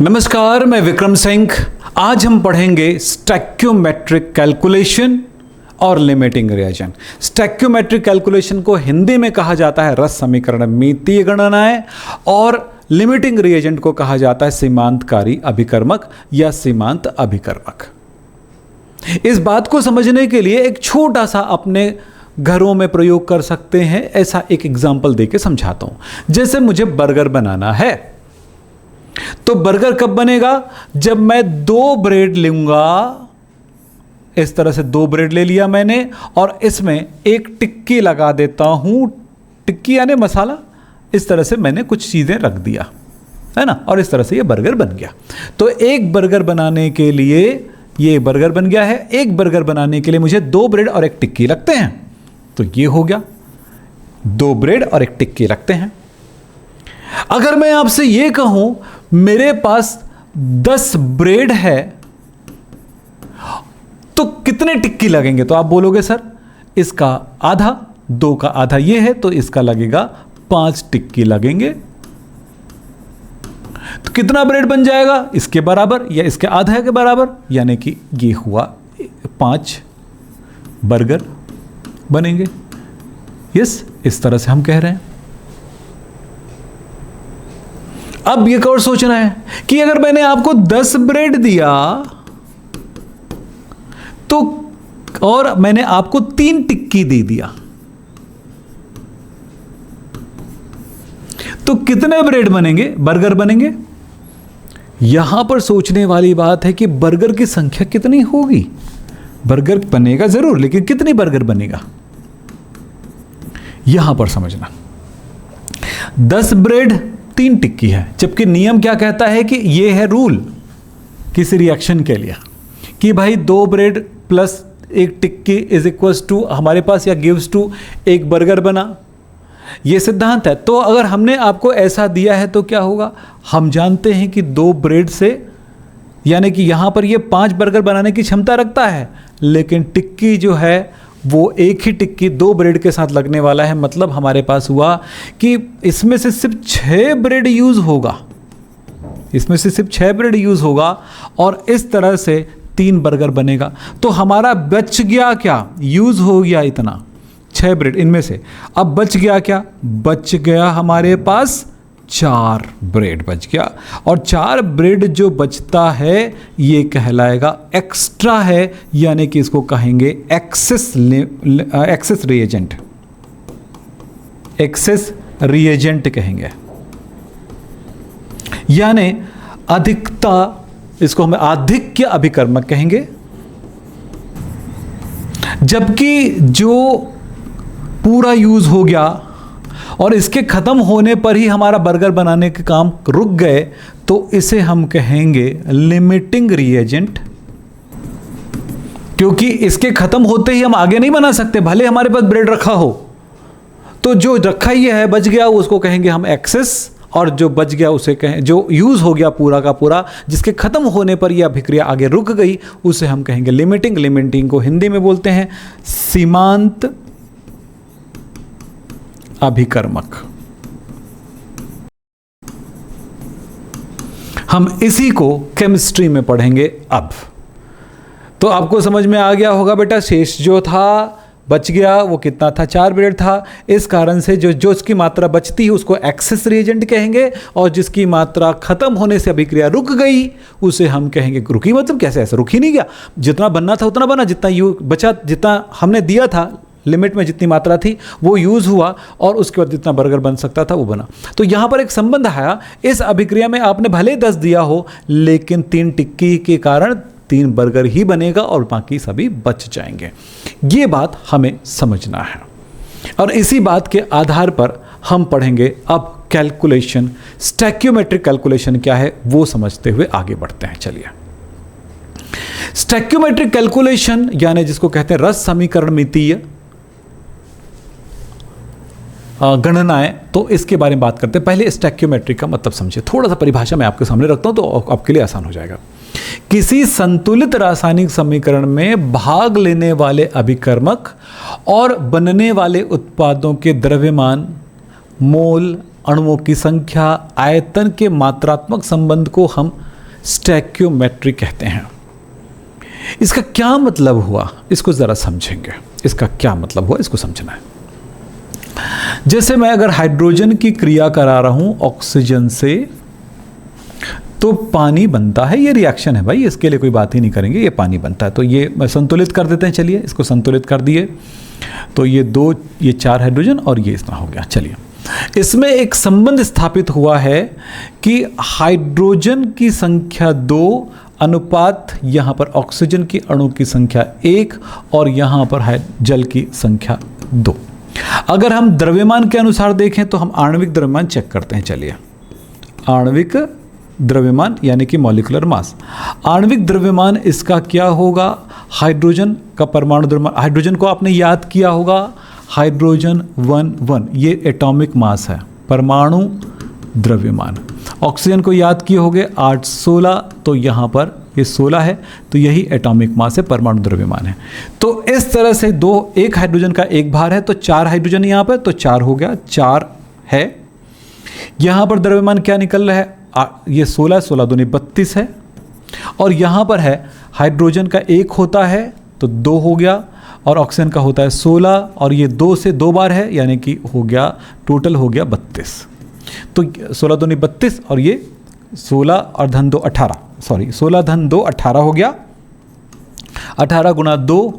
नमस्कार, मैं विक्रम सिंह। आज हम पढ़ेंगे स्टैक्योमेट्रिक कैलकुलेशन और लिमिटिंग रिएजेंट। स्टैक्योमेट्रिक कैलकुलेशन को हिंदी में कहा जाता है रस समीकरण मितीय गणनाएं, और लिमिटिंग रिएजेंट को कहा जाता है सीमांतकारी अभिकर्मक या सीमांत अभिकर्मक। इस बात को समझने के लिए एक छोटा सा अपने घरों में प्रयोग कर सकते हैं, ऐसा एक एग्जाम्पल देके समझाता हूं। जैसे मुझे बर्गर बनाना है, तो बर्गर कब बनेगा? जब मैं 2 ब्रेड लूंगा। इस तरह से 2 ब्रेड ले लिया मैंने और इसमें एक टिक्की लगा देता हूं। टिक्की यानी मसाला। इस तरह से मैंने कुछ चीजें रख दिया, है ना, और इस तरह से ये बर्गर बन गया। तो एक बर्गर बनाने के लिए ये बर्गर बन गया है। एक बर्गर बनाने के लिए मुझे 2 ब्रेड और एक टिक्की लगते हैं। तो ये हो गया, 2 ब्रेड और एक टिक्की लगते हैं। अगर मैं आपसे ये कहूं मेरे पास 10 ब्रेड है तो कितने टिक्की लगेंगे? तो आप बोलोगे सर इसका आधा, 2 का आधा ये है, तो इसका लगेगा 5 टिक्की लगेंगे। तो कितना ब्रेड बन जाएगा? इसके बराबर या इसके आधा के बराबर, यानी कि ये हुआ 5 बर्गर बनेंगे। यस, इस तरह से हम कह रहे हैं। अब ये और सोचना है कि अगर मैंने आपको 10 ब्रेड दिया तो, और मैंने आपको 3 टिक्की दे दिया, तो कितने ब्रेड बनेंगे, बर्गर बनेंगे? यहां पर सोचने वाली बात है कि बर्गर की संख्या कितनी होगी। बर्गर बनेगा जरूर, लेकिन कितनी बर्गर बनेगा यहां पर समझना। 10 ब्रेड 3 टिक्की है, जबकि नियम क्या कहता है कि ये है रूल किसी रिएक्शन के लिए कि भाई 2 bread plus 1 tikki is equals to हमारे पास या गिव्स टू 1 बर्गर बना। ये सिद्धांत है। तो अगर हमने आपको ऐसा दिया है तो क्या होगा? हम जानते हैं कि 2 ब्रेड से, यानी कि यहां पर ये 5 बर्गर बनाने की क्षमता रखता है, लेकिन टिक्की जो है वो एक ही टिक्की 2 ब्रेड के साथ लगने वाला है। मतलब हमारे पास हुआ कि इसमें से सिर्फ 6 ब्रेड यूज होगा, इसमें से सिर्फ 6 ब्रेड यूज होगा, और इस तरह से 3 बर्गर बनेगा। तो हमारा बच गया क्या? यूज हो गया इतना 6 ब्रेड इनमें से। अब बच गया क्या? बच गया हमारे पास 4 ब्रेड बच गया, और 4 ब्रेड जो बचता है ये कहलाएगा एक्स्ट्रा है, यानी कि इसको कहेंगे एक्सेस रिएजेंट। एक्सेस रिएजेंट कहेंगे, यानी अधिकता, इसको हम आधिक्य अभिकर्मक कहेंगे। जबकि जो पूरा यूज हो गया और इसके खत्म होने पर ही हमारा बर्गर बनाने के काम रुक गए, तो इसे हम कहेंगे लिमिटिंग रिएजेंट। क्योंकि इसके खत्म होते ही हम आगे नहीं बना सकते, भले हमारे पास ब्रेड रखा हो। तो जो रखा ही है बच गया उसको कहेंगे हम एक्सेस, और जो बच गया उसे कहें, जो यूज हो गया पूरा का पूरा, जिसके खत्म होने पर यह अभिक्रिया आगे रुक गई, उसे हम कहेंगे लिमिटिंग। लिमिटिंग को हिंदी में बोलते हैं सीमांत अभिकर्मक। हम इसी को केमिस्ट्री में पढ़ेंगे अब। तो आपको समझ में आ गया होगा बेटा, शेष जो था बच गया वो कितना था? 4 ब्रेड था। इस कारण से जो उसकी मात्रा बचती है उसको एक्सेस रिएजेंट कहेंगे, और जिसकी मात्रा खत्म होने से अभिक्रिया रुक गई उसे हम कहेंगे रुकी। मतलब कैसे? ऐसे रुक ही नहीं गया, जितना बनना था उतना बना, जितना बचा, जितना हमने दिया था लिमिट में जितनी मात्रा थी वो यूज हुआ, और उसके बाद जितना बर्गर बन सकता था वो बना। तो यहां पर एक संबंध आया। इस अभिक्रिया में आपने भले 10 दिया हो, लेकिन 3 टिक्की के कारण 3 बर्गर ही बनेगा और बाकी सभी बच जाएंगे। ये बात हमें समझना है, और इसी बात के आधार पर हम पढ़ेंगे अब कैलकुलेशन। स्टैक्योमेट्रिक कैलकुलेशन क्या है वो समझते हुए आगे बढ़ते हैं। चलिए, स्टैक्योमेट्रिक कैलकुलेशन यानी जिसको कहते हैं रस समीकरण मितीय गणनाएं, तो इसके बारे में बात करते हैं। पहले स्टैक्योमेट्री का मतलब समझिए, थोड़ा सा परिभाषा मैं आपके सामने रखता हूं तो आपके लिए आसान हो जाएगा। किसी संतुलित रासायनिक समीकरण में भाग लेने वाले अभिकर्मक और बनने वाले उत्पादों के द्रव्यमान, मोल, अणुओं की संख्या, आयतन के मात्रात्मक संबंध को हम स्टैक्योमेट्री कहते हैं। इसका क्या मतलब हुआ, इसको ज़रा समझेंगे। इसका क्या मतलब हुआ, इसको समझना है। जैसे मैं अगर हाइड्रोजन की क्रिया करा रहा हूं ऑक्सीजन से, तो पानी बनता है। ये रिएक्शन है भाई, इसके लिए कोई बात ही नहीं करेंगे, ये पानी बनता है। तो ये संतुलित कर देते हैं, चलिए इसको संतुलित कर दिए। तो ये 2, ये 4 हाइड्रोजन और ये इतना हो गया। चलिए, इसमें एक संबंध स्थापित हुआ है कि हाइड्रोजन की संख्या 2 अनुपात यहाँ पर ऑक्सीजन की अणु की संख्या 1 और यहाँ पर है जल की संख्या 2। अगर हम द्रव्यमान के अनुसार देखें तो हम आणविक द्रव्यमान चेक करते हैं। चलिए, आणविक द्रव्यमान यानी कि मॉलिक्यूलर मास। आणविक द्रव्यमान इसका क्या होगा, हाइड्रोजन का परमाणु द्रव्यमान, हाइड्रोजन को आपने याद किया होगा, हाइड्रोजन 1 ये एटॉमिक मास है, परमाणु द्रव्यमान। ऑक्सीजन को याद किए होंगे 8-16, तो यहाँ पर ये 16 है, तो यही एटॉमिक मास है, परमाणु द्रव्यमान है। तो इस तरह से एक हाइड्रोजन का एक भार है, तो 4 हाइड्रोजन यहाँ पर, तो 4 हो गया, 4 है। यहाँ पर द्रव्यमान क्या निकल रहा है, ये 16 दूनी 32 है। और यहाँ पर है हाइड्रोजन का 1 होता है तो 2 हो गया, और ऑक्सीजन का होता है 16, और ये 2 से 2 बार है, यानी कि हो गया, टोटल हो गया 32। तो 16 दूनी 32 और ये 16 और धन 2 18, सॉरी 16 धन 2 18 हो गया, 18 गुना 2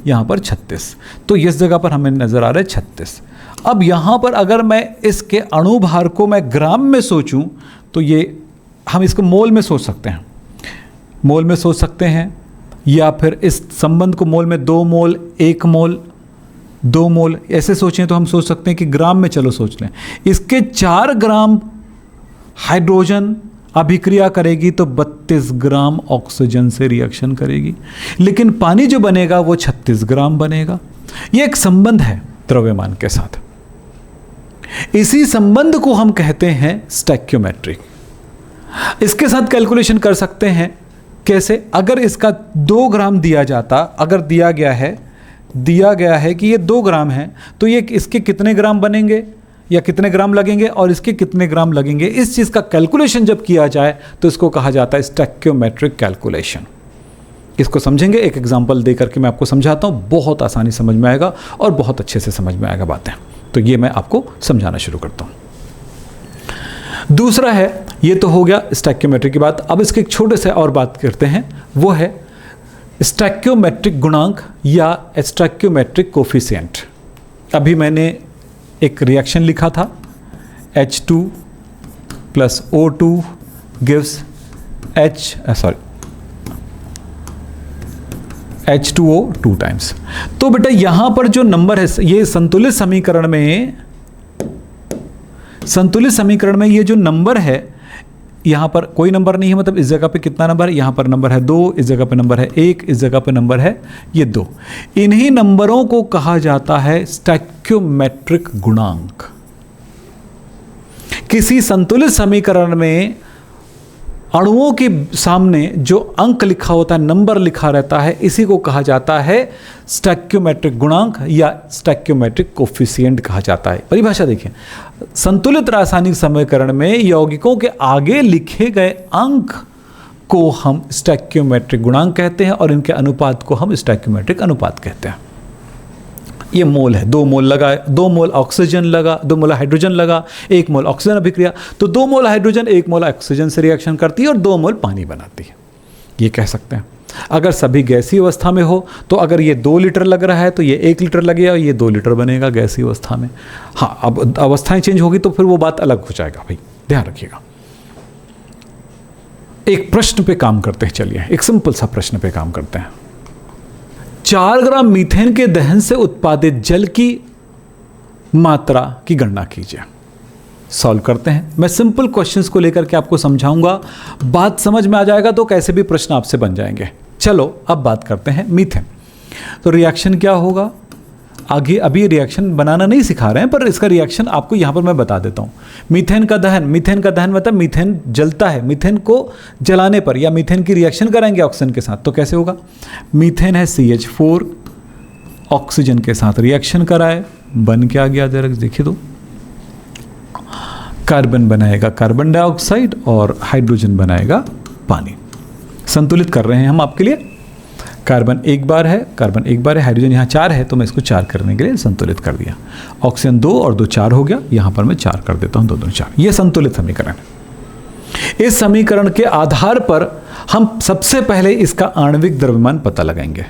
यहाँ पर 36। तो इस जगह पर हमें नज़र आ रहा है 36। अब यहाँ पर अगर मैं इसके अणु भार को मैं ग्राम में सोचूं तो ये हम इसको मोल में सोच सकते हैं, मोल में सोच सकते हैं, या फिर इस संबंध को मोल में 2 मोल 1 मोल 2 मोल ऐसे सोचें तो हम सोच सकते हैं कि ग्राम में चलो सोच लें। इसके 4 ग्राम हाइड्रोजन अभिक्रिया करेगी तो 32 ग्राम ऑक्सीजन से रिएक्शन करेगी, लेकिन पानी जो बनेगा वो 36 ग्राम बनेगा। ये एक संबंध है द्रव्यमान के साथ। इसी संबंध को हम कहते हैं स्टैक्योमेट्रिक। इसके साथ कैलकुलेशन कर सकते हैं कैसे, अगर इसका 2 ग्राम दिया जाता, अगर दिया गया है कि ये 2 ग्राम है, तो ये इसके कितने ग्राम बनेंगे या कितने ग्राम लगेंगे और इसके कितने ग्राम लगेंगे, इस चीज़ का कैलकुलेशन जब किया जाए तो इसको कहा जाता है स्टैक्योमेट्रिक कैलकुलेशन। इसको समझेंगे, एक एग्जांपल दे करके मैं आपको समझाता हूँ, बहुत आसानी समझ में आएगा और बहुत अच्छे से समझ में आएगा बातें। तो ये मैं आपको समझाना शुरू करता हूँ। दूसरा है, ये तो हो गया स्टैक्योमेट्रिक की बात। अब इसके एक छोटे से और बात करते हैं, वो है स्टैक्योमेट्रिक गुणांक या स्टैक्योमेट्रिक कोफिशिएंट। अभी मैंने एक रिएक्शन लिखा था, H2 + O2 gives H2O 2 times. तो बेटा यहाँ पर जो नंबर है, ये संतुलित समीकरण में ये जो नंबर है, यहाँ पर कोई नंबर नहीं है, मतलब इस जगह पे कितना नंबर है, यहाँ पर नंबर है 2, इस जगह पे नंबर है 1, इस जगह पे नंबर है ये 2। इन्हीं नंबरों को कहा जाता है स्टैक्योमेट्रिक गुणांक। किसी संतुलित समीकरण में अणुओं के सामने जो अंक लिखा होता है, नंबर लिखा रहता है, इसी को कहा जाता है स्टैक्योमेट्रिक गुणांक या स्टैक्योमेट्रिक कोफिशिएंट कहा जाता है। परिभाषा देखिए, संतुलित रासायनिक समीकरण में यौगिकों के आगे लिखे गए अंक को हम स्टैक्योमेट्रिक गुणांक कहते हैं और इनके अनुपात को हम स्टैक्योमेट्रिक अनुपात कहते हैं। ये मोल है, 2 मोल लगा, 2 मोल ऑक्सीजन लगा, 2 मोल हाइड्रोजन लगा, 1 मोल ऑक्सीजन अभिक्रिया, तो 2 मोल हाइड्रोजन 1 मोल ऑक्सीजन से रिएक्शन करती है और 2 मोल पानी बनाती है, ये कह सकते हैं। अगर सभी गैसीय अवस्था में हो तो अगर ये 2 लीटर लग रहा है तो ये 1 लीटर लगेगा, ये 2 लीटर बनेगा गैसीय अवस्था में। हाँ, अब अवस्थाएं चेंज होगी तो फिर वो बात अलग हो जाएगा, भाई ध्यान रखिएगा। एक प्रश्न पे काम करते हैं, चलिए एक सिंपल सा प्रश्न पे काम करते हैं। 4 ग्राम मीथेन के दहन से उत्पादित जल की मात्रा की गणना कीजिए। सॉल्व करते हैं। मैं सिंपल क्वेश्चंस को लेकर के आपको समझाऊंगा, बात समझ में आ जाएगा तो कैसे भी प्रश्न आपसे बन जाएंगे। चलो अब बात करते हैं मीथेन। तो रिएक्शन क्या होगा, आगे अभी रिएक्शन बनाना नहीं सिखा रहे हैं, पर इसका रिएक्शन आपको यहाँ पर मैं बता देता हूँ। मीथेन का दहन मतलब मीथेन जलता है, मीथेन को जलाने पर या मीथेन की रिएक्शन कराएंगे ऑक्सीजन के साथ, तो कैसे होगा, मीथेन है CH4, ऑक्सीजन के साथ रिएक्शन कराए, बन क्या गया जरा देखिए तो, कार्बन बनाएगा कार्बन डाइऑक्साइड और हाइड्रोजन बनाएगा पानी। संतुलित कर रहे हैं हम आपके लिए। कार्बन एक बार है, हाइड्रोजन यहाँ 4 है, तो मैं इसको 4 करने के लिए संतुलित कर दिया। ऑक्सीजन 2 और 2 4 हो गया, यहाँ पर मैं 4 कर देता हूँ, 2 2 4। ये संतुलित समीकरण है। इस समीकरण के आधार पर हम सबसे पहले इसका आणविक द्रव्यमान पता लगाएंगे।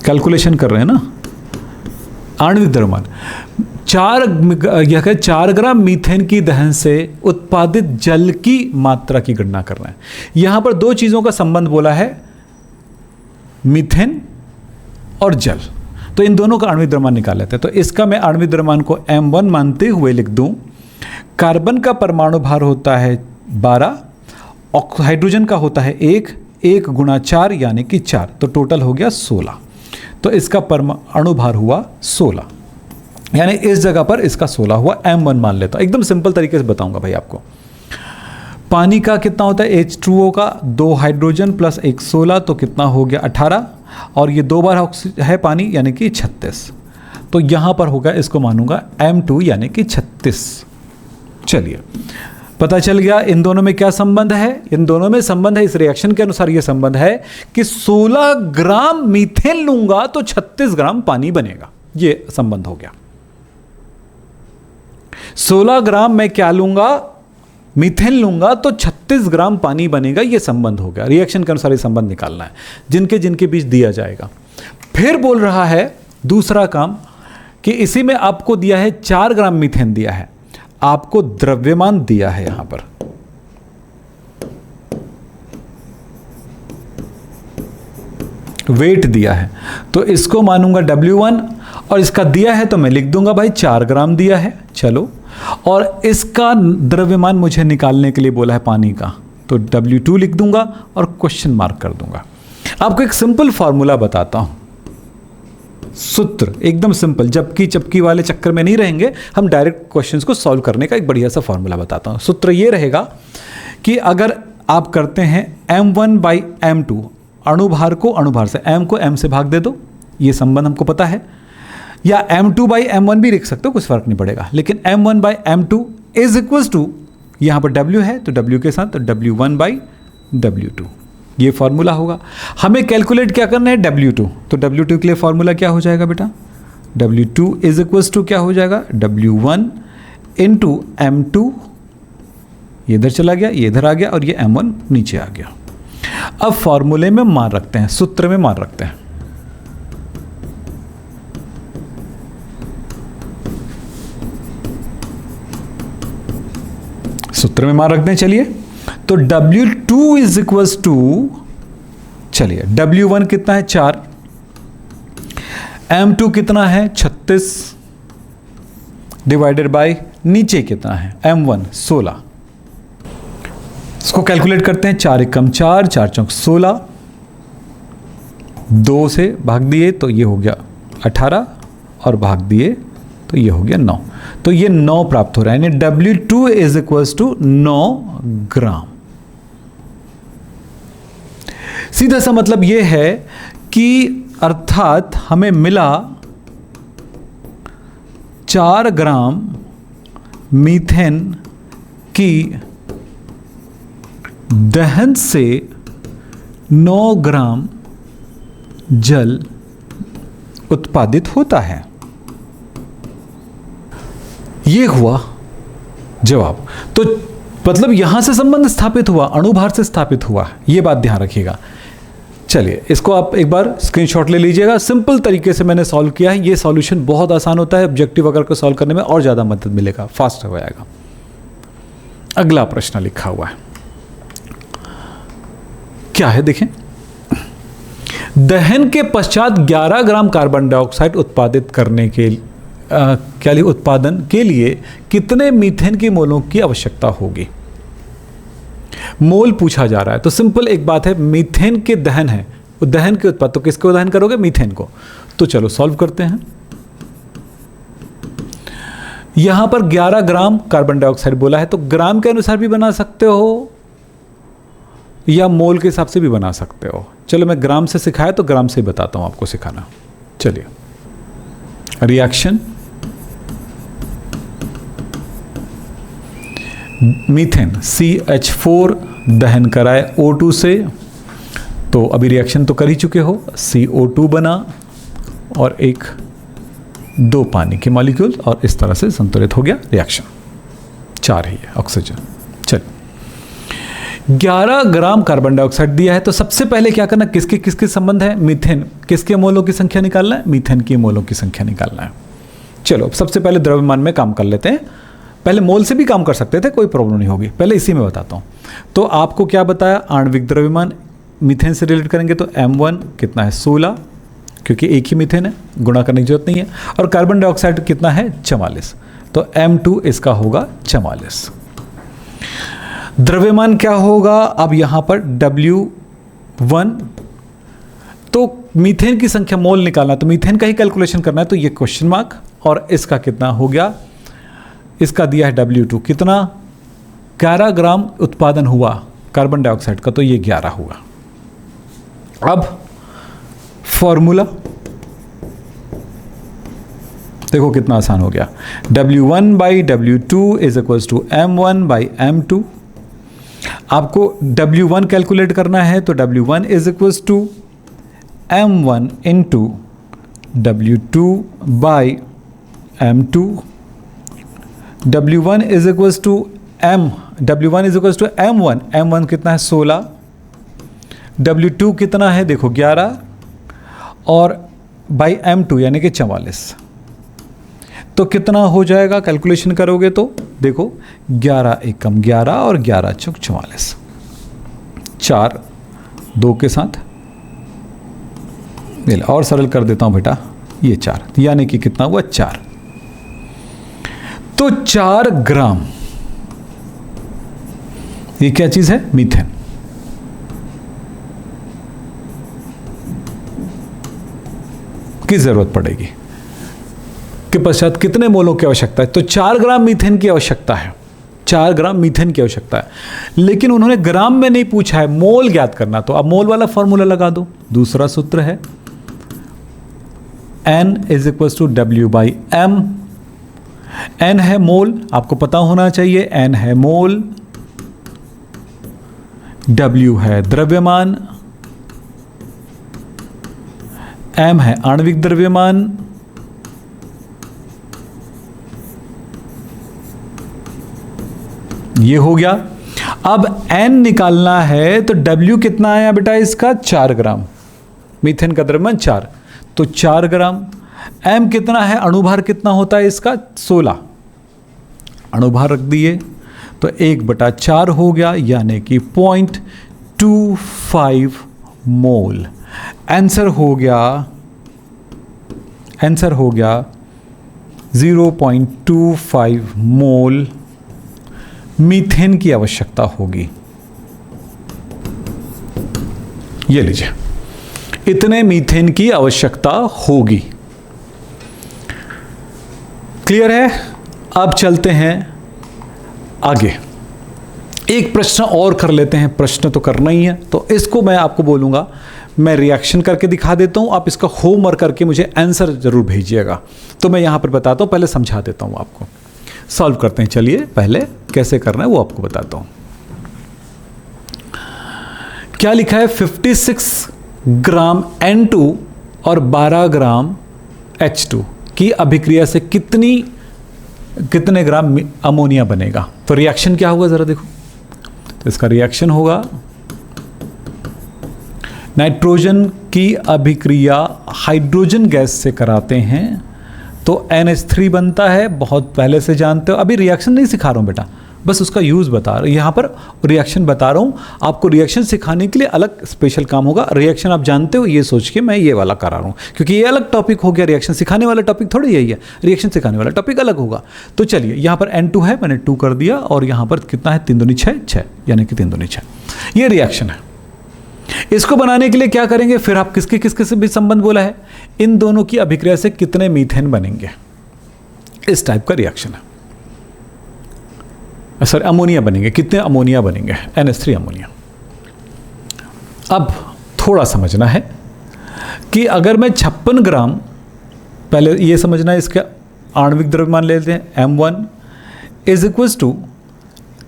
कैलकुलेशन कर रहे हैं ना, आणविक द्रव्यमान 4 ग्राम मीथेन की दहन से उत्पादित जल की मात्रा की गणना कर रहे हैं। यहां पर 2 चीजों का संबंध बोला है, मीथेन और जल। तो इन दोनों का आणविक द्रव्यमान निकाल लेते हैं। तो इसका मैं आणविक द्रव्यमान को m1 मानते हुए लिख दूं। कार्बन का परमाणु भार होता है 12, हाइड्रोजन का होता है 1 गुणा 4 यानी कि 4, तो टोटल हो गया 16। तो इसका परमाणु भार हुआ 16, यानी इस जगह पर इसका 16 हुआ। m1 मान लेता हूं, एकदम सिंपल तरीके से बताऊंगा भाई आपको। पानी का कितना होता है, H2O का 2 हाइड्रोजन प्लस 1 16, तो कितना हो गया 18, और ये 2 बार है पानी यानी कि 36। तो यहां पर होगा, इसको मानूंगा m2 यानी कि 36। चलिए, पता चल गया इन दोनों में क्या संबंध है। इन दोनों में संबंध है, इस रिएक्शन के अनुसार यह संबंध है कि 16 ग्राम मीथेन लूंगा तो 36 ग्राम पानी बनेगा। यह संबंध हो गया। 16 ग्राम मैं क्या लूंगा, मीथेन लूंगा तो 36 ग्राम पानी बनेगा। यह संबंध हो गया। रिएक्शन के अनुसार यह संबंध निकालना है, जिनके जिनके बीच दिया जाएगा। फिर बोल रहा है दूसरा काम कि इसी में आपको दिया है 4 ग्राम मीथेन दिया है, आपको द्रव्यमान दिया है, यहां पर वेट दिया है, तो इसको मानूंगा W1, और इसका दिया है तो मैं लिख दूंगा भाई 4 ग्राम दिया है। चलो, और इसका द्रव्यमान मुझे निकालने के लिए बोला है पानी का, तो W2 लिख दूंगा और क्वेश्चन मार्क कर दूंगा। आपको एक सिंपल फॉर्मूला बताता हूं, सूत्र एकदम सिंपल, जबकि चपकी वाले चक्कर में नहीं रहेंगे, हम डायरेक्ट क्वेश्चंस को सॉल्व करने का एक बढ़िया सा फॉर्मूला बताता हूं। सूत्र ये रहेगा कि अगर आप करते हैं m1/m2, अणुभार को अणुभार से, m को m से भाग दे दो, ये संबंध हमको पता है, या m2/m1 भी लिख सकते हो, कुछ फर्क नहीं पड़ेगा, लेकिन m1/m2 इज इक्वल्स टू, यहां पर w है तो w के साथ तो w1/w2, ये फॉर्मूला होगा। हमें कैलकुलेट क्या करना है, W2, तो W2 के लिए फॉर्मूला क्या हो जाएगा बेटा, W2 इज इक्वल्स टू क्या हो जाएगा, W1 इंटू M2, ये इधर चला गया, ये इधर आ गया, और ये M1 नीचे आ गया। अब फॉर्मूले में मान रखते हैं, सूत्र में मान रखते हैं। सूत्र में मान रखते हैं। चलिए, तो W2 इज इक्वल्स टू, चलिए W1 कितना है 4, M2 कितना है 36, डिवाइडेड बाय नीचे कितना है M1 16। इसको कैलकुलेट करते हैं, 4 एकम 4, 4 चौक 16, 2 से भाग दिए तो ये हो गया 18, और भाग दिए तो ये हो गया 9, तो ये 9 प्राप्त हो रहा है, यानी W2 इज इक्वल्स टू 9 ग्राम। सीधा सा मतलब ये है कि अर्थात हमें मिला 4 ग्राम मीथेन की दहन से 9 ग्राम जल उत्पादित होता है। ये हुआ जवाब। तो मतलब यहां से संबंध स्थापित हुआ, अणुभार से स्थापित हुआ, यह बात ध्यान रखिएगा। चलिए, इसको आप एक बार स्क्रीनशॉट ले लीजिएगा। सिंपल तरीके से मैंने सॉल्व किया है, ये सॉल्यूशन बहुत आसान होता है, ऑब्जेक्टिव वगैरह को सॉल्व करने में और ज़्यादा मदद मिलेगा, फास्ट हो जाएगा। अगला प्रश्न लिखा हुआ है, क्या है देखें, दहन के पश्चात 11 ग्राम कार्बन डाइऑक्साइड उत्पादित करने के उत्पादन के लिए कितने मीथेन की मोलों की आवश्यकता होगी। मोल पूछा जा रहा है, तो सिंपल एक बात है, मीथेन के दहन है, दहन के उत्पाद, तो किसको दहन करोगे, मीथेन को। तो चलो सॉल्व करते हैं। यहां पर 11 ग्राम कार्बन डाइऑक्साइड बोला है, तो ग्राम के अनुसार भी बना सकते हो या मोल के हिसाब से भी बना सकते हो। चलो मैं ग्राम से सिखाया तो ग्राम से बताता हूं आपको सिखाना। चलिए, रिएक्शन मीथेन CH4 दहन कराए O2 से, तो अभी रिएक्शन तो कर ही चुके हो, CO2 बना और एक 2 पानी के मॉलिक्यूल, और इस तरह से संतुलित हो गया रिएक्शन। 4 ही है ऑक्सीजन। चल 11 ग्राम कार्बन डाइऑक्साइड दिया है, तो सबसे पहले क्या करना, किसके किसके संबंध है, मीथेन किसके मोलों की संख्या निकालना है, मीथेन की मोलों की संख्या निकालना है। चलो सबसे पहले द्रव्यमान में काम कर लेते हैं। पहले मोल से भी काम कर सकते थे, कोई प्रॉब्लम नहीं होगी, पहले इसी में बताता हूँ। तो आपको क्या बताया, आणविक द्रव्यमान मीथेन से रिलेट करेंगे तो M1 कितना है 16, क्योंकि एक ही मीथेन है, गुणा करने की जरूरत नहीं है। और कार्बन डाइऑक्साइड कितना है 44, तो M2 इसका होगा 44। द्रव्यमान क्या होगा, अब यहां पर W1, तो मीथेन की संख्या मोल निकालना, तो मीथेन का ही कैलकुलेशन करना है, तो ये क्वेश्चन मार्क, और इसका कितना हो गया, इसका दिया है W2 कितना, 11 ग्राम उत्पादन हुआ कार्बन डाइऑक्साइड का, तो ये 11 हुआ। अब फॉर्मूला देखो कितना आसान हो गया, W1 by W2 is equals to M1 by M2। आपको W1 कैलकुलेट करना है, तो W1 is equals to M1 into W2 by M2। W1 is equals to W1 is equals to M1, M1 कितना है 16, W2 कितना है देखो 11, और बाई M2 यानी कि 44, तो कितना हो जाएगा, कैलकुलेशन करोगे तो देखो 11 एकम 11 और 11 चौक 44, 4 2 के साथ, और सरल कर देता हूं बेटा, ये 4 यानी कि कितना हुआ 4, तो 4 ग्राम, ये क्या चीज है, मीथेन। की जरूरत पड़ेगी के पश्चात कितने मोलों की आवश्यकता है, तो 4 ग्राम मीथेन की आवश्यकता है, 4 ग्राम मीथेन की आवश्यकता है, लेकिन उन्होंने ग्राम में नहीं पूछा है, मोल ज्ञात करना। तो अब मोल वाला फॉर्मूला लगा दो, दूसरा सूत्र है N is equal to W by M। N है मोल, आपको पता होना चाहिए, N है मोल, W है द्रव्यमान, M है आणविक द्रव्यमान, ये हो गया। अब N निकालना है, तो W कितना आया बेटा इसका 4 ग्राम, मीथेन का द्रव्यमान 4, तो 4 ग्राम। M कितना है, अणुभार कितना होता है इसका 16, अणुभार रख दिए, तो 1/4 हो गया, यानी कि 0.25 मोल। आंसर हो गया 0.25 मोल मीथेन की आवश्यकता होगी। ये लीजिए, इतने मीथेन की आवश्यकता होगी। क्लियर है? अब चलते हैं आगे, एक प्रश्न और कर लेते हैं, प्रश्न तो करना ही है, तो इसको मैं आपको बोलूंगा, मैं रिएक्शन करके दिखा देता हूं, आप इसका होमवर्क करके मुझे आंसर जरूर भेजिएगा। तो मैं यहां पर बताता हूं, पहले समझा देता हूं आपको, सॉल्व करते हैं। चलिए पहले कैसे करना है वो आपको बताता हूं। क्या लिखा है, 56 ग्राम N2 और 12 ग्राम H2 की अभिक्रिया से कितने ग्राम अमोनिया बनेगा। तो रिएक्शन क्या होगा जरा देखो, तो इसका रिएक्शन होगा, नाइट्रोजन की अभिक्रिया हाइड्रोजन गैस से कराते हैं तो NH3 बनता है, बहुत पहले से जानते हो। अभी रिएक्शन नहीं सिखा रहा हूं बेटा, बस उसका यूज़ बता रहा हूँ, यहाँ पर रिएक्शन बता रहा हूँ आपको। रिएक्शन सिखाने के लिए अलग स्पेशल काम होगा, रिएक्शन आप जानते हो ये सोच के मैं ये वाला करा रहा हूँ, क्योंकि ये अलग टॉपिक हो गया। रिएक्शन सिखाने वाला टॉपिक थोड़ी यही है, रिएक्शन सिखाने वाला टॉपिक अलग होगा। तो चलिए, यहाँ पर N2 है, मैंने 2 कर दिया, और यहाँ पर कितना है 3 दूनी 6, यानी कि 3 दूनी 6। ये रिएक्शन है। इसको बनाने के लिए क्या करेंगे, फिर आप किसके से भी संबंध बोला है, इन दोनों की अभिक्रिया से कितने मीथेन बनेंगे, इस टाइप का रिएक्शन है। सॉरी, अमोनिया बनेंगे, कितने अमोनिया बनेंगे, NH3 अमोनिया। अब थोड़ा समझना है कि अगर मैं 56 ग्राम, पहले ये समझना है, इसका आणविक द्रव्यमान ले लेते हैं, M1 इज इक्वल्स टू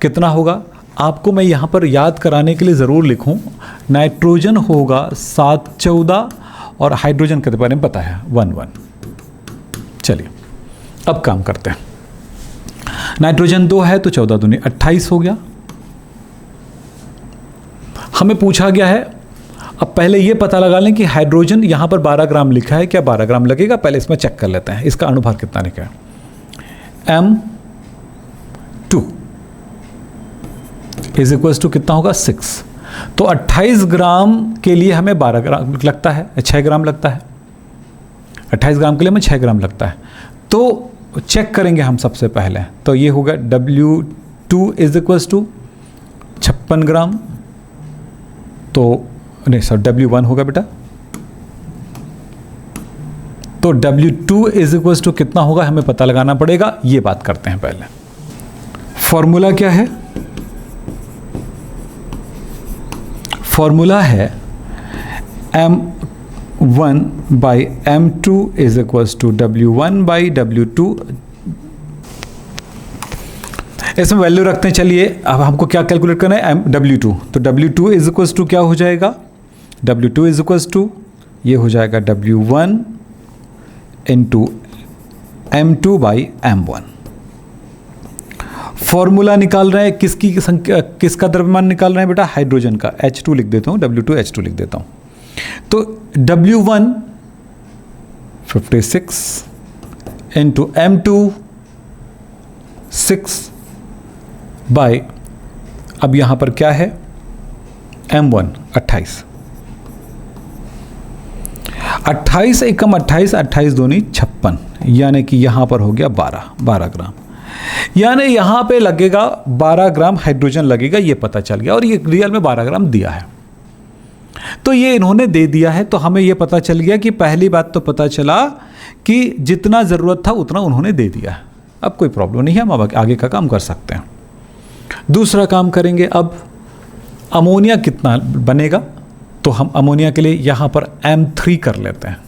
कितना होगा, आपको मैं यहाँ पर याद कराने के लिए ज़रूर लिखूँ, नाइट्रोजन होगा 714 और हाइड्रोजन के बारे में पता है 11। चलिए अब काम करते हैं। नाइट्रोजन 2 है तो 14 दूनी 28 हो गया। हमें पूछा गया है, अब पहले ये पता लगा लें कि हाइड्रोजन यहाँ पर 12 ग्राम लिखा है, क्या 12 ग्राम लगेगा, पहले इसमें चेक कर लेते हैं इसका अनुभार कितना लिखा है। M2 इज इक्वल टू कितना होगा 6, तो 28 ग्राम के लिए हमें 12 ग्राम लगता है, 6 ग्राम लगता है। 28 ग्राम के लिए हमें 6 ग्राम लगता है, तो चेक करेंगे हम सबसे पहले। तो ये होगा W2 इज इक्वल टू 56 ग्राम, तो नहीं सर W1 होगा बेटा, तो W2 इज इक्वल टू कितना होगा हमें पता लगाना पड़ेगा। ये बात करते हैं पहले। फॉर्मूला क्या है, फॉर्मूला है M1 by M2 is equal to W1 by W2। इसमें वैल्यू रखते हैं। चलिए अब हमको क्या कैलकुलेट करना है, W2, तो W2 इज इक्वल टू क्या हो जाएगा, W2 इज इक्वल टू ये हो जाएगा W1 into M2 by M1। Formula निकाल रहे हैं किसकी संख्या, किसका द्रव्यमान निकाल रहे हैं बेटा, हाइड्रोजन का। H2 लिख देता हूँ, W2 H2 लिख देता हूँ। तो W1 56 इंटू M2 6 बाय, अब यहाँ पर क्या है M1 28, 28 एकम 28, 28 दूनी 56, यानी कि यहाँ पर हो गया 12 ग्राम, यानी यहाँ पे लगेगा 12 ग्राम हाइड्रोजन लगेगा, ये पता चल गया। और ये रियल में 12 ग्राम दिया है, तो ये इन्होंने दे दिया है। तो हमें ये पता चल गया कि पहली बात तो पता चला कि जितना ज़रूरत था उतना उन्होंने दे दिया है। अब कोई प्रॉब्लम नहीं है, हम अब आगे का काम कर सकते हैं। दूसरा काम करेंगे, अब अमोनिया कितना बनेगा, तो हम अमोनिया के लिए यहाँ पर M3 कर लेते हैं।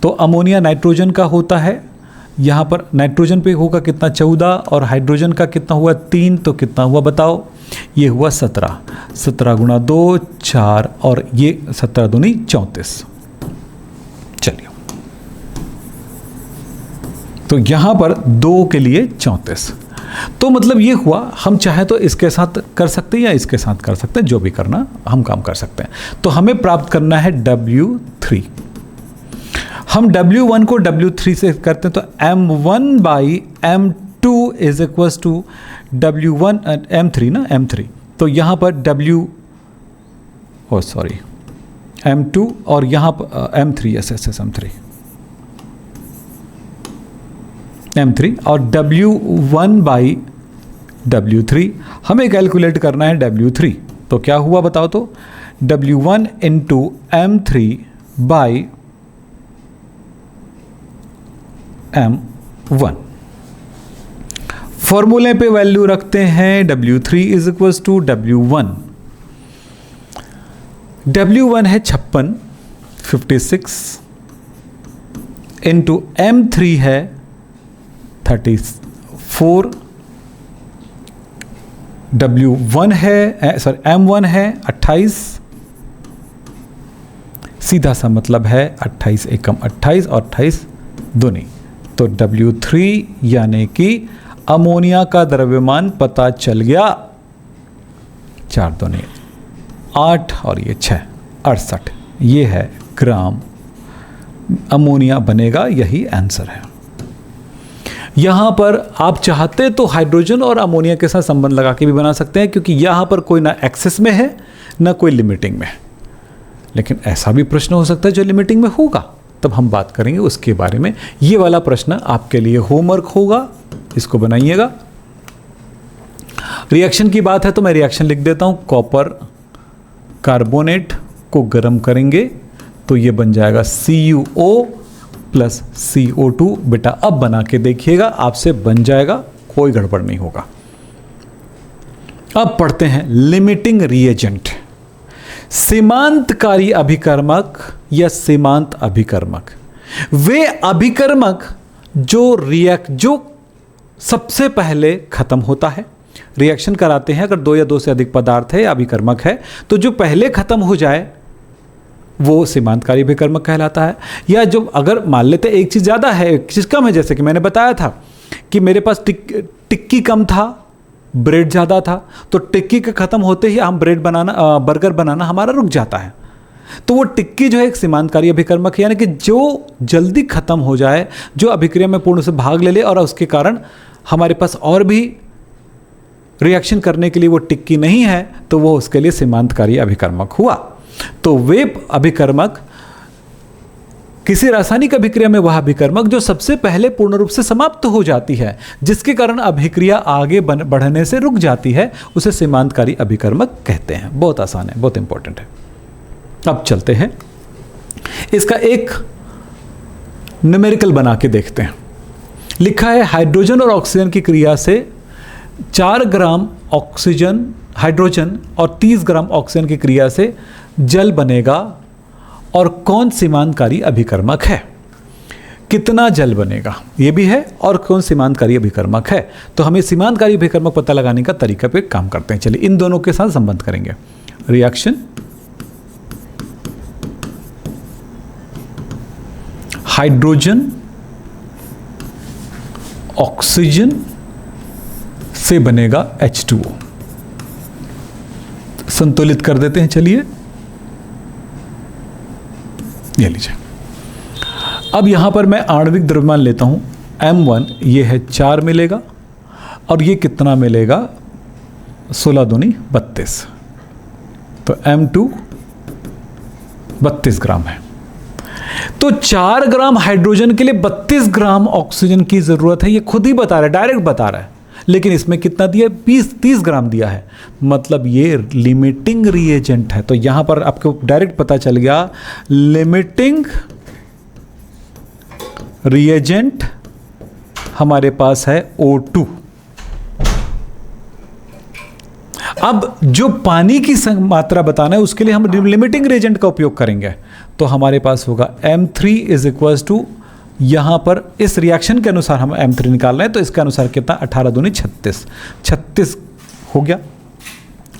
तो अमोनिया नाइट्रोजन का होता है, यहाँ पर नाइट्रोजन पे होगा कितना 14 और हाइड्रोजन का कितना हुआ 3, तो कितना हुआ बताओ, ये हुआ 17, 17 गुणा 2 4 और ये 17 दूनी 34। चलिए तो यहाँ पर 2 के लिए 34, तो मतलब ये हुआ। हम चाहे तो इसके साथ कर सकते हैं या इसके साथ कर सकते हैं, जो भी करना हम काम कर सकते हैं। तो हमें प्राप्त करना है W3। हम W1 को W3 से करते हैं, तो M1 by M2 is equal to W1 M3 ना, M3, तो यहाँ पर M2 और यहाँ पर M3 M3 और W1 बाई W3 हमें कैलकुलेट करना है W3। तो क्या हुआ बताओ, तो W1 into M3 by M1। फॉर्मूले पे वैल्यू रखते हैं, W3 is equal to W1। W1 है 56 इंटू M3 है 34, W1 है M1 है 28, सीधा सा मतलब है 28 एकम 28 और 28 दूनी, तो W3 यानी कि अमोनिया का द्रव्यमान पता चल गया, 4 दूनी 8 और ये 6 68, ये है ग्राम अमोनिया बनेगा, यही आंसर है। यहाँ पर आप चाहते तो हाइड्रोजन और अमोनिया के साथ संबंध लगा के भी बना सकते हैं, क्योंकि यहाँ पर कोई ना एक्सेस में है ना कोई लिमिटिंग में है। लेकिन ऐसा भी प्रश्न हो सकता है जो लिमिटिंग में होगा, तब हम बात करेंगे उसके बारे में। ये वाला प्रश्न आपके लिए होमवर्क होगा, इसको बनाइएगा। रिएक्शन की बात है तो मैं रिएक्शन लिख देता हूँ। कॉपर कार्बोनेट को गर्म करेंगे तो ये बन जाएगा CuO प्लस CO2। बेटा अब बना के देखिएगा, आपसे बन जाएगा, कोई गड़बड़ नहीं होगा। अब पढ़ते हैं लिमिटिंग रिएजेंट। सीमांतकारी अभिकर्मक या सीमांत अभिकर्मक, वे अभिकर्मक जो सबसे पहले खत्म होता है रिएक्शन कराते हैं, अगर 2 या 2 से अधिक पदार्थ है या अभिकर्मक है, तो जो पहले खत्म हो जाए वो सीमांतकारी अभिकर्मक कहलाता है। या जो अगर मान लेते एक चीज़ ज़्यादा है एक चीज़ कम है, जैसे कि मैंने बताया था कि मेरे पास टिक्की कम था, ब्रेड ज़्यादा था, तो टिक्की के ख़त्म होते ही हम बर्गर बनाना हमारा रुक जाता है। तो वो टिक्की जो है एक सीमांतकारी अभिकर्मक है, यानी कि जो जल्दी ख़त्म हो जाए, जो अभिक्रिया में पूर्ण से भाग ले ले और उसके कारण हमारे पास और भी रिएक्शन करने के लिए वो टिक्की नहीं है, तो वो उसके लिए सीमांतकारी अभिकर्मक हुआ। तो वे अभिकर्मक किसी रासायनिक अभिक्रिया में वह अभिकर्मक जो सबसे पहले पूर्ण रूप से समाप्त हो जाती है, जिसके कारण अभिक्रिया आगे बढ़ने से रुक जाती है, उसे सीमांतकारी अभिकर्मक कहते हैं। बहुत आसान है, बहुत इंपॉर्टेंट है। अब चलते हैं, इसका एक न्यूमेरिकल बना के देखते हैं। लिखा है हाइड्रोजन और ऑक्सीजन की क्रिया से 4 ग्राम ऑक्सीजन हाइड्रोजन और 30 ग्राम ऑक्सीजन की क्रिया से जल बनेगा, और कौन सीमांतकारी अभिकर्मक है? कितना जल बनेगा ये भी है, और कौन सीमांतकारी अभिकर्मक है। तो हमें सीमांतकारी अभिकर्मक पता लगाने का तरीका पे काम करते हैं। चलिए इन दोनों के साथ संबंध करेंगे। रिएक्शन हाइड्रोजन ऑक्सीजन से बनेगा H2O। संतुलित कर देते हैं। चलिए ये लीजिए। अब यहां पर मैं आणविक द्रव्यमान लेता हूं M1, ये है 4 मिलेगा, और ये कितना मिलेगा 16 दूनी 32, तो M2 32 ग्राम है। तो 4 ग्राम हाइड्रोजन के लिए 32 ग्राम ऑक्सीजन की जरूरत है, ये खुद ही बता रहा है, डायरेक्ट बता रहा है। लेकिन इसमें कितना दिया? 30 ग्राम दिया है, मतलब ये लिमिटिंग रिएजेंट है। तो यहां पर आपको डायरेक्ट पता चल गया, लिमिटिंग रिएजेंट हमारे पास है O2। अब जो पानी की मात्रा बताना है उसके लिए हम लिमिटिंग रिएजेंट का उपयोग करेंगे। तो हमारे पास होगा M3 इज इक्वल टू, यहां पर इस रिएक्शन के अनुसार हम M3 निकाल रहे हैं, तो इसके अनुसार कितना 18 दूनी 36 हो गया।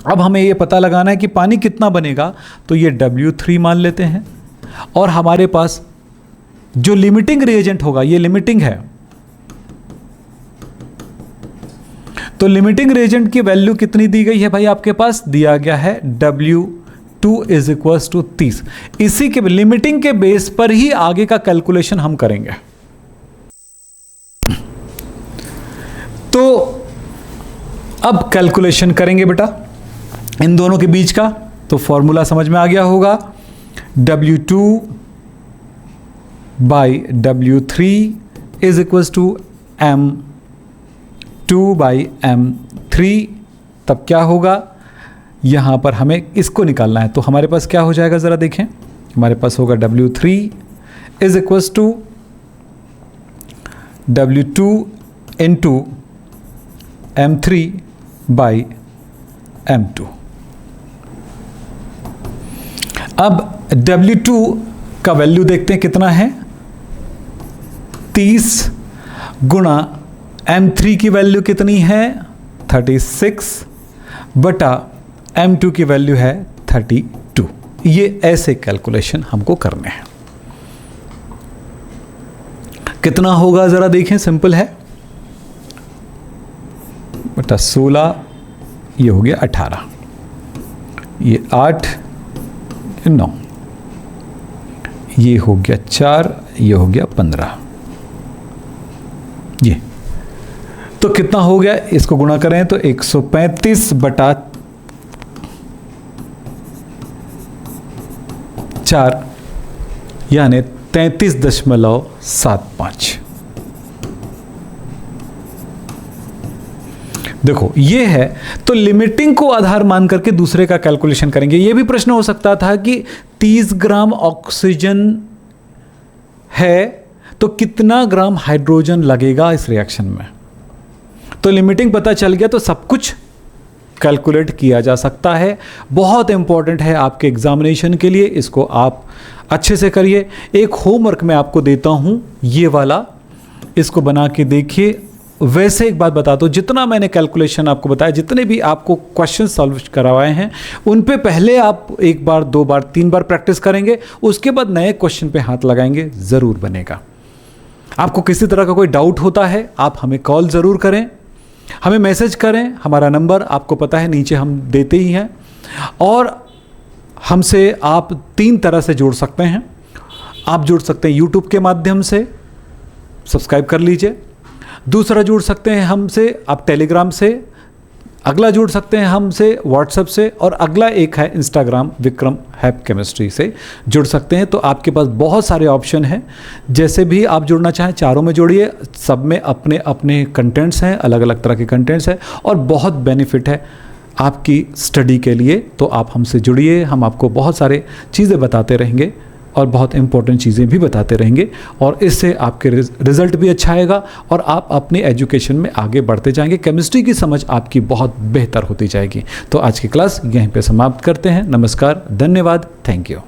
अब हमें ये पता लगाना है कि पानी कितना बनेगा, तो ये W3 मान लेते हैं, और हमारे पास जो लिमिटिंग रिएजेंट होगा, ये लिमिटिंग है, तो लिमिटिंग रिएजेंट की वैल्यू कितनी दी गई है भाई? आपके पास दिया गया है W2 इज इक्वल टू 30। इसी के लिमिटिंग के बेस पर ही आगे का कैलकुलेशन हम करेंगे। तो अब कैलकुलेशन करेंगे बेटा इन दोनों के बीच का, तो फॉर्मूला समझ में आ गया होगा। W2 by W3 is equal to M2 by M3। तब क्या होगा, यहाँ पर हमें इसको निकालना है, तो हमारे पास क्या हो जाएगा ज़रा देखें। हमारे पास होगा W3 is equal to W2 into M3 by M2। अब W2 का वैल्यू देखते हैं कितना है, 30 गुणा M3 की वैल्यू कितनी है 36 बटा M2 की वैल्यू है 32। ये ऐसे कैलकुलेशन हमको करने हैं। कितना होगा ज़रा देखें, सिंपल है, बटा 16, ये हो गया 18, ये 8, 9, ये हो गया 4, ये हो गया 15। ये तो कितना हो गया, इसको गुणा करें तो 135 बटा 4 यानी 33.75। देखो ये है, तो लिमिटिंग को आधार मान करके दूसरे का कैलकुलेशन करेंगे। ये भी प्रश्न हो सकता था कि 30 ग्राम ऑक्सीजन है तो कितना ग्राम हाइड्रोजन लगेगा इस रिएक्शन में। तो लिमिटिंग पता चल गया तो सब कुछ कैलकुलेट किया जा सकता है। बहुत इंपॉर्टेंट है आपके एग्जामिनेशन के लिए, इसको आप अच्छे से करिए। एक होमवर्क मैं आपको देता हूं, ये वाला, इसको बना के देखिए वैसे एक बात बताता हूँ, जितना मैंने कैलकुलेशन आपको बताया, जितने भी आपको क्वेश्चन सॉल्व करवाए हैं, उन पे पहले आप 1 बार 2 बार 3 बार प्रैक्टिस करेंगे, उसके बाद नए क्वेश्चन पे हाथ लगाएंगे, ज़रूर बनेगा। आपको किसी तरह का कोई डाउट होता है, आप हमें कॉल ज़रूर करें, हमें मैसेज करें। हमारा नंबर आपको पता है, नीचे हम देते ही हैं। और हमसे आप 3 तरह से जुड़ सकते हैं। आप जुड़ सकते हैं यूट्यूब के माध्यम से, सब्सक्राइब कर लीजिए। दूसरा जुड़ सकते हैं हमसे आप टेलीग्राम से। अगला जुड़ सकते हैं हमसे व्हाट्सएप से। और अगला एक है इंस्टाग्राम विक्रम हैप केमिस्ट्री से जुड़ सकते हैं। तो आपके पास बहुत सारे ऑप्शन हैं, जैसे भी आप जुड़ना चाहें चारों में जुड़िए। सब में अपने अपने कंटेंट्स हैं, अलग अलग तरह के कंटेंट्स हैं और बहुत बेनिफिट है आपकी स्टडी के लिए। तो आप हमसे जुड़िए, हम आपको बहुत सारे चीज़ें बताते रहेंगे और बहुत इंपॉर्टेंट चीज़ें भी बताते रहेंगे, और इससे आपके रिज़ल्ट भी अच्छा आएगा और आप अपनी एजुकेशन में आगे बढ़ते जाएंगे। केमिस्ट्री की समझ आपकी बहुत बेहतर होती जाएगी। तो आज की क्लास यहीं पे समाप्त करते हैं। नमस्कार, धन्यवाद, थैंक यू।